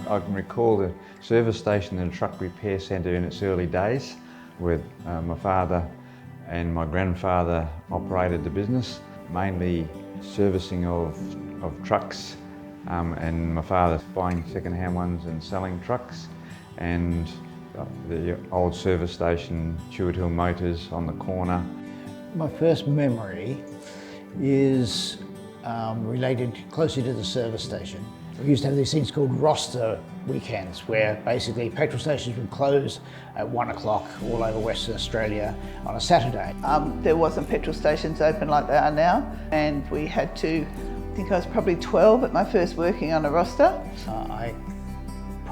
I can recall the service station and truck repair centre in its early days, where my father and my grandfather operated the business, mainly servicing of trucks, and my father buying second-hand ones and selling trucks, and the old service station, Tuart Motors on the corner. My first memory is related closely to the service station. We used to have these things called roster weekends, where basically petrol stations would close at 1 o'clock all over Western Australia on a Saturday. There wasn't petrol stations open like they are now, and we had to, I think I was probably 12 at my first working on a roster. I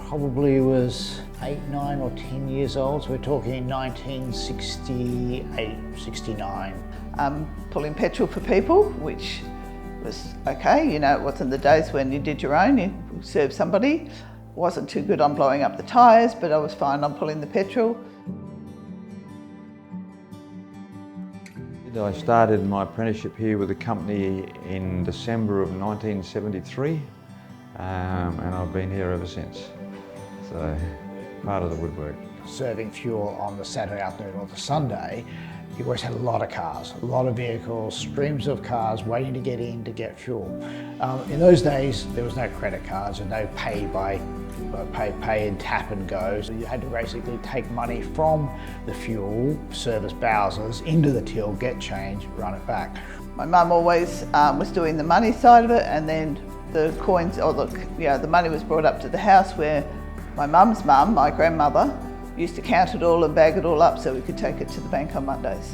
probably was 8, 9 or 10 years old, so we're talking 1968, 69. Pulling petrol for people, which was okay. You know, it wasn't the days when you did your own, you served somebody. Wasn't too good on blowing up the tyres, but I was fine on pulling the petrol. I started my apprenticeship here with the company in December of 1973, and I've been here ever since. So, part of the woodwork. Serving fuel on the Saturday afternoon or the Sunday, you always had a lot of cars, a lot of vehicles, streams of cars waiting to get in to get fuel. In those days, there was no credit cards and no pay and tap and go. So you had to basically take money from the fuel service bowsers into the till, get change, run it back. My mum always was doing the money side of it, and then the coins, or the money was brought up to the house where my mum's mum, my grandmother, used to count it all and bag it all up so we could take it to the bank on Mondays.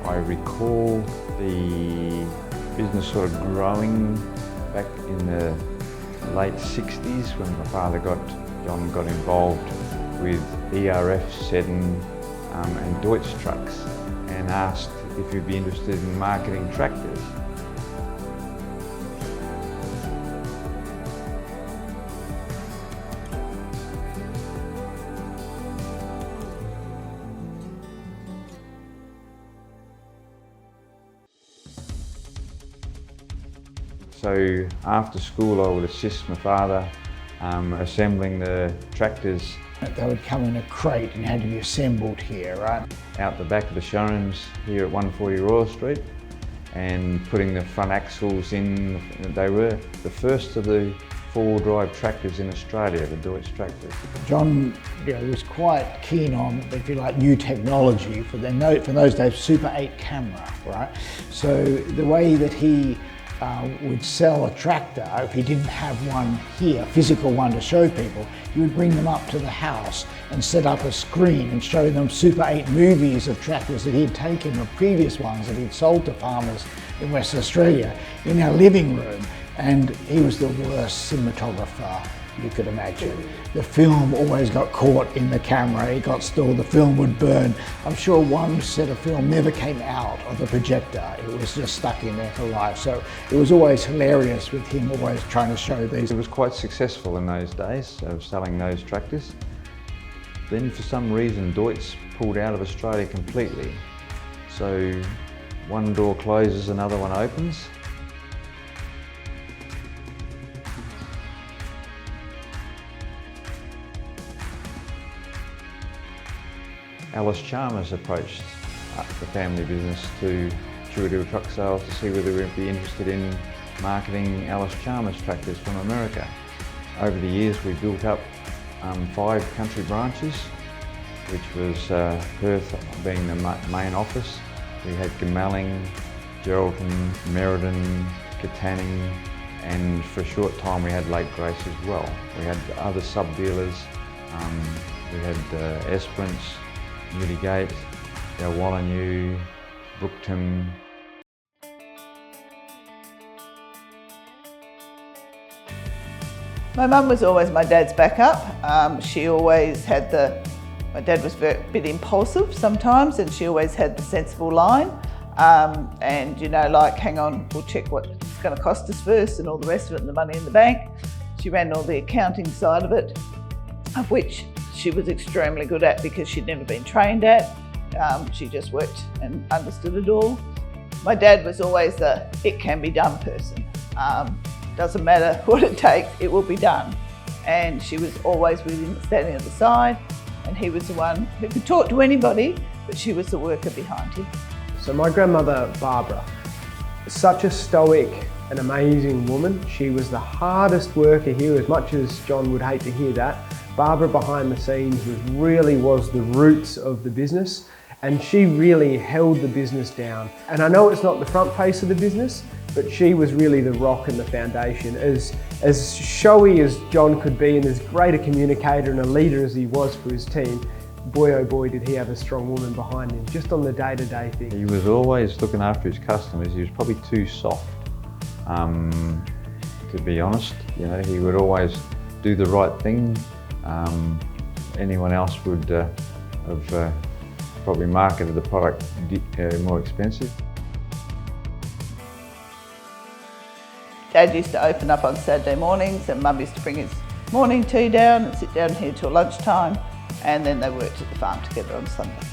I recall the business sort of growing back in the late 60s when my father John got involved with ERF Seddon and Deutz trucks, and asked if you'd be interested in marketing tractors. So after school I would assist my father assembling the tractors. They would come in a crate and had to be assembled here, right? Out the back of the showrooms here at 140 Royal Street, and putting the front axles in. They were the first of the four-wheel-drive tractors in Australia, the Deutz tractors. John was quite keen on, if you like, new technology for those days, Super 8 camera, right? So the way that he would sell a tractor, if he didn't have one here, a physical one to show people, he would bring them up to the house and set up a screen and show them Super 8 movies of tractors that he'd taken, or previous ones that he'd sold to farmers in Western Australia, in our living room. And he was the worst cinematographer you could imagine. The film always got caught in the camera, it got stalled, the film would burn. I'm sure one set of film never came out of the projector, it was just stuck in there for life. So it was always hilarious with him always trying to show these. It was quite successful in those days of selling those tractors. Then for some reason Deutz pulled out of Australia completely. So one door closes, another one opens. Alice Chalmers approached the family business to Tuart Truck Sales to see whether we'd be interested in marketing Alice Chalmers tractors from America. Over the years we built up 5 country branches, which was Perth being the main office. We had Gamelling, Geraldton, Merredin, Katanning, and for a short time we had Lake Grace as well. We had other sub-dealers, we had Esperance, Newdygate, Wallarnew, Brookton. My mum was always my dad's backup. She always had my dad was a bit impulsive sometimes, and she always had the sensible line. And like, hang on, we'll check what it's going to cost us first and all the rest of it and the money in the bank. She ran all the accounting side of it, of which she was extremely good at because she'd never been trained at. She just worked and understood it all. My dad was always the it can be done person. Doesn't matter what it takes, it will be done. And she was always with him, standing at the side, and he was the one who could talk to anybody, but she was the worker behind him. So my grandmother, Barbara, such a stoic and amazing woman. She was the hardest worker here, as much as John would hate to hear that. Barbara behind the scenes was the roots of the business, and she really held the business down. And I know it's not the front face of the business, but she was really the rock and the foundation. As showy as John could be and as great a communicator and a leader as he was for his team, boy oh boy did he have a strong woman behind him, just on the day-to-day thing. He was always looking after his customers. He was probably too soft, to be honest. You know, he would always do the right thing. Anyone else would have probably marketed the product more expensive. Dad used to open up on Saturday mornings and Mum used to bring his morning tea down and sit down here till lunchtime, and then they worked at the farm together on Sundays.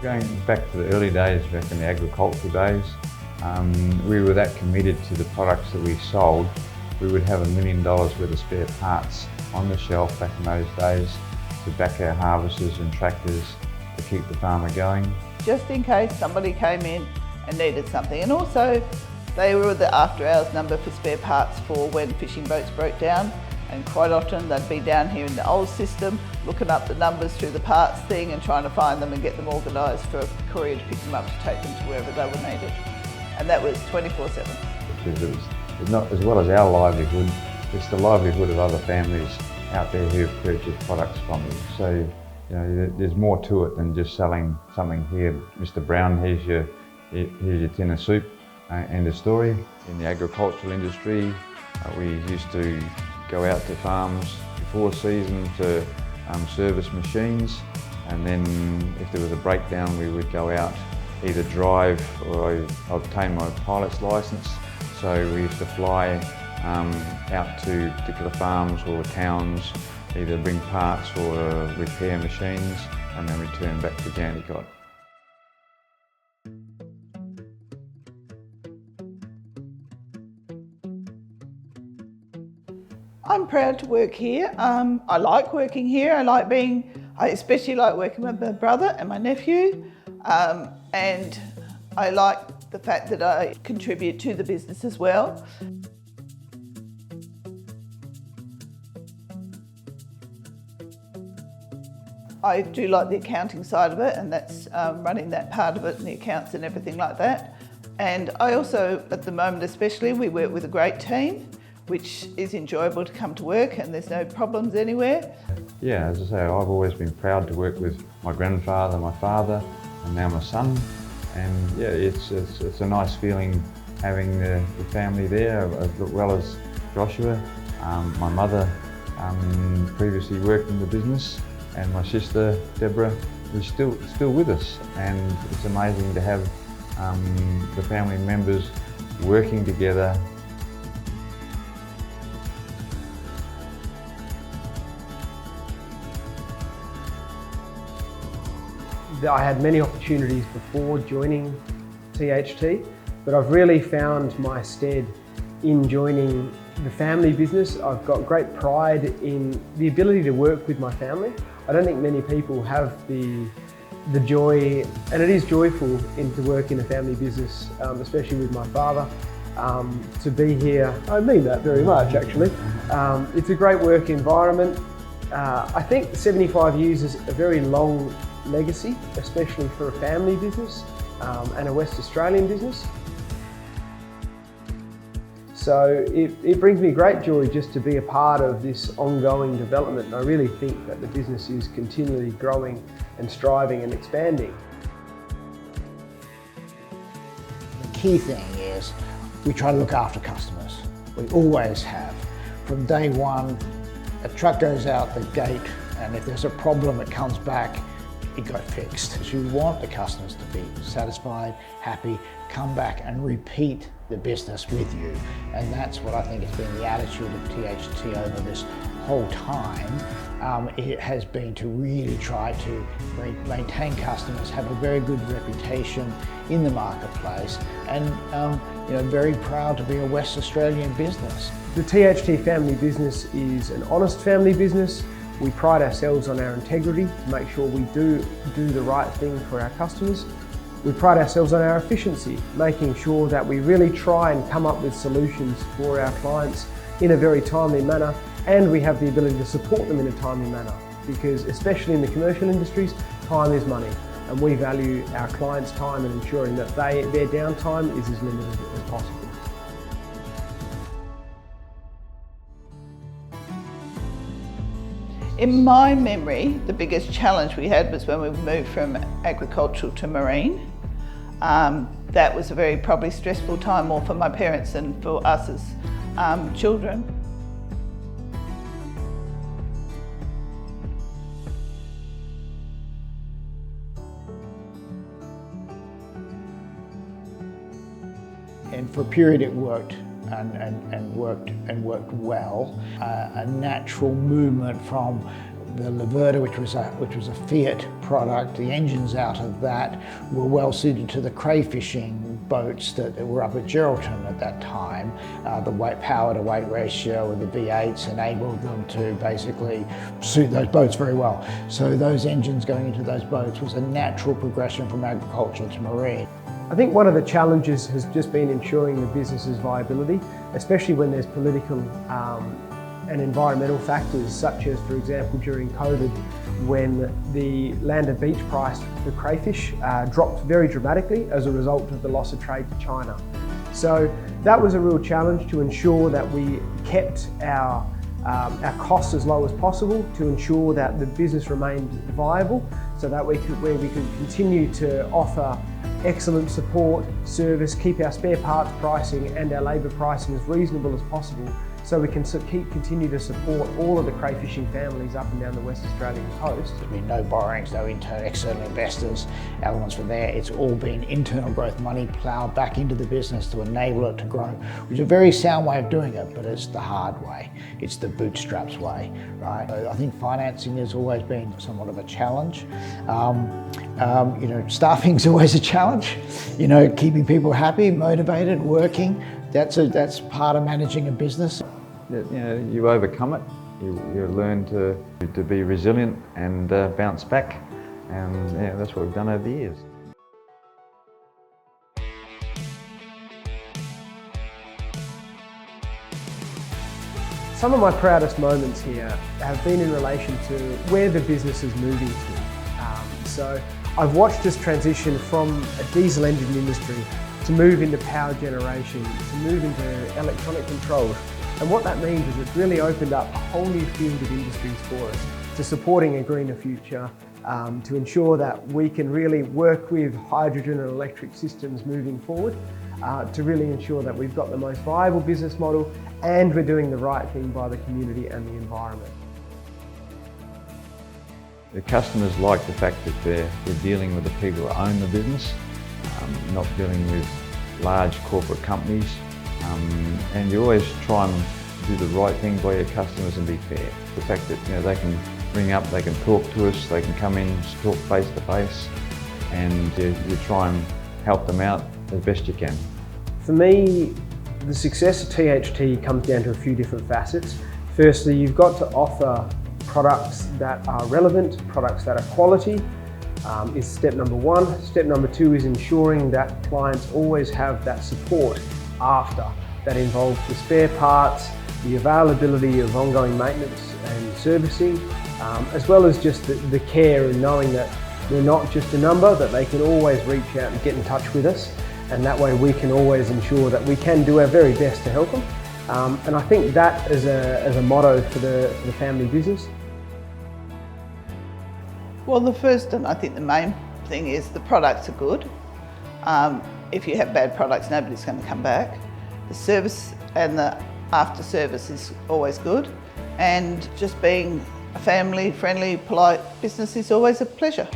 Going back to the early days, back in the agricultural days, we were that committed to the products that we sold. We would have $1 million worth of spare parts on the shelf back in those days to back our harvesters and tractors to keep the farmer going. Just in case somebody came in and needed something. And also they were the after hours number for spare parts for when fishing boats broke down, and quite often they'd be down here in the old system looking up the numbers through the parts thing and trying to find them and get them organised for a courier to pick them up to take them to wherever they were needed. And that was 24/7. Because it's not as well as our livelihood, it's the livelihood of other families out there who have purchased products from you. So, you know, there's more to it than just selling something here. Mr. Brown, here's your tin of soup, end of story. In the agricultural industry, we used to go out to farms before season to service machines, and then if there was a breakdown we would go out, either drive or I obtained my pilot's license, so we used to fly out to particular farms or towns, either bring parts or repair machines, and then return back to Ganticott. I'm proud to work here. I like working here. I especially like working with my brother and my nephew. And I like the fact that I contribute to the business as well. I do like the accounting side of it, and that's running that part of it and the accounts and everything like that. And I also, at the moment especially, we work with a great team, which is enjoyable to come to work, and there's no problems anywhere. Yeah, as I say, I've always been proud to work with my grandfather, my father, and now my son. And yeah, it's a nice feeling having the family there, as well as Joshua. My mother previously worked in the business, and my sister Deborah is still with us. And it's amazing to have the family members working together. I had many opportunities before joining THT, but I've really found my stead in joining the family business. I've got great pride in the ability to work with my family. I don't think many people have the joy, and it is joyful to work in a family business, especially with my father. To be here, I mean that very much actually. It's a great work environment. I think 75 years is a very long legacy, especially for a family business and a West Australian business. So it brings me great joy just to be a part of this ongoing development, and I really think that the business is continually growing and striving and expanding. The key thing is we try to look after customers. We always have. From day one, a truck goes out the gate, and if there's a problem, it comes back, it got fixed. So you want the customers to be satisfied, happy, come back and repeat the business with you. And that's what I think has been the attitude of THT over this whole time. It has been to really try to maintain customers, have a very good reputation in the marketplace, and very proud to be a West Australian business. The THT family business is an honest family business. We pride ourselves on our integrity to make sure we do the right thing for our customers. We pride ourselves on our efficiency, making sure that we really try and come up with solutions for our clients in a very timely manner, and we have the ability to support them in a timely manner, because especially in the commercial industries, time is money, and we value our clients' time and ensuring that their downtime is as limited as possible. In my memory, the biggest challenge we had was when we moved from agricultural to marine. That was a very probably stressful time, more for my parents than for us as children. And for a period it worked and worked well. A natural movement from the Laverda, which was a Fiat product. The engines out of that were well suited to the crayfishing boats that were up at Geraldton at that time. The power to weight ratio of the V8s enabled them to basically suit those boats very well. So those engines going into those boats was a natural progression from agriculture to marine. I think one of the challenges has just been ensuring the business's viability, especially when there's political and environmental factors, such as, for example, during COVID, when the land and beach price for crayfish dropped very dramatically as a result of the loss of trade to China. So that was a real challenge, to ensure that we kept our costs as low as possible, to ensure that the business remained viable, so that we could continue to offer excellent support, service, keep our spare parts pricing and our labour pricing as reasonable as possible, so we can continue to support all of the crayfishing families up and down the West Australian coast. There's been no borrowings, no external investors, elements from there. It's all been internal growth money ploughed back into the business to enable it to grow, which is a very sound way of doing it, but it's the hard way. It's the bootstraps way, right? I think financing has always been somewhat of a challenge. Staffing's always a challenge. Keeping people happy, motivated, working. That's part of managing a business. You overcome it. You learn to be resilient and bounce back, and that's what we've done over the years. Some of my proudest moments here have been in relation to where the business is moving to. So I've watched us transition from a diesel engine industry to move into power generation, to move into electronic controls. And what that means is it's really opened up a whole new field of industries for us, to supporting a greener future, to ensure that we can really work with hydrogen and electric systems moving forward, to really ensure that we've got the most viable business model and we're doing the right thing by the community and the environment. The customers like the fact that they're dealing with the people who own the business, not dealing with large corporate companies, and you always try and do the right thing by your customers and be fair. The fact that they can ring up, they can talk to us, they can come in, talk face to face, and you try and help them out as best you can. For me, the success of THT comes down to a few different facets. Firstly, you've got to offer products that are relevant, products that are quality, is step number one. Step number two is ensuring that clients always have that support after. That involves the spare parts, the availability of ongoing maintenance and servicing, as well as just the care and knowing that we're not just a number, that they can always reach out and get in touch with us, and that way we can always ensure that we can do our very best to help them. And I think that is a motto for the family business. Well, the first and I think the main thing is the products are good. If you have bad products, nobody's going to come back. The service and the after service is always good, and just being a family-friendly, polite business is always a pleasure.